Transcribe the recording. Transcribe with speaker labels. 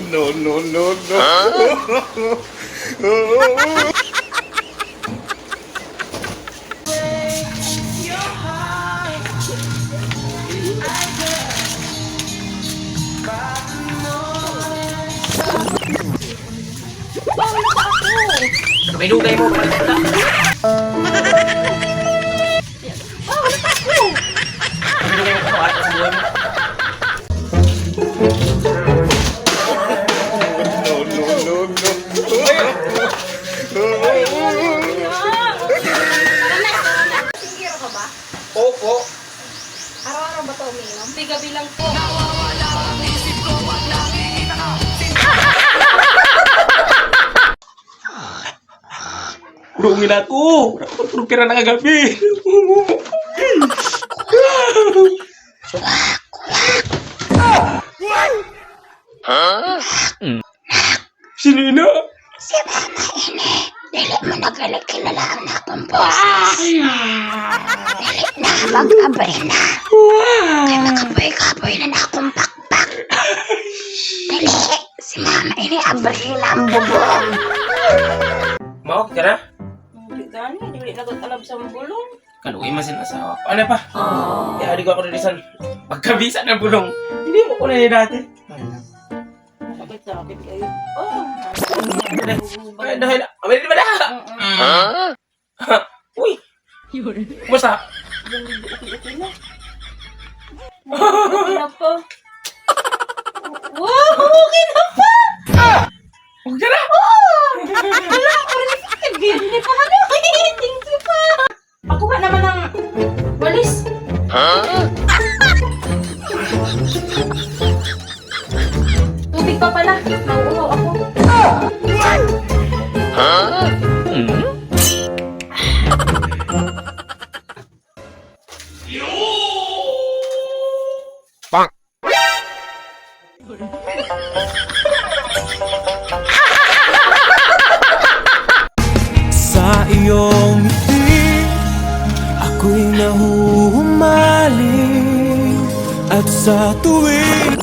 Speaker 1: No, no, no, no.
Speaker 2: Dugay-dugay mo, balik na. Dugay-dugay mo pa sa buhay mo. Opo.
Speaker 3: Araw-araw ba ito umiinom? Gabi lang po.
Speaker 2: Urungin ako. Urung pera na kagabi. Sino ina?
Speaker 4: Si mama ini. Dili mo nagkilala ang akong boss. Dili na, mag-abay na. Kaya nakapoy-kapoy na na akong pakpak. Dili, si mama ini abay na ang bubong.
Speaker 2: Mau ka na?
Speaker 3: Hindi gani, hindi nagtatalab sa bulong.
Speaker 2: Kaluwi man sin asawa. Ano pa? Ya, di ko ako nilisan. Pagkabisa ng bulong. Hindi mo ko na yun dati.
Speaker 3: Sakit kayo. Oh,
Speaker 2: Ay, dahil na. Amay din ba na? Uy! Kumusta?
Speaker 3: okay na. Okay na po. Wow, okay na po!
Speaker 2: Okay ka na?
Speaker 3: Wala, hindi pa ano. Thank you pa. Ako ba naman ang walis? Tubig pa pala. Nauuhaw ako.
Speaker 5: Sa iyong ngiti, ako'y nahuhumaling. At sa tuwing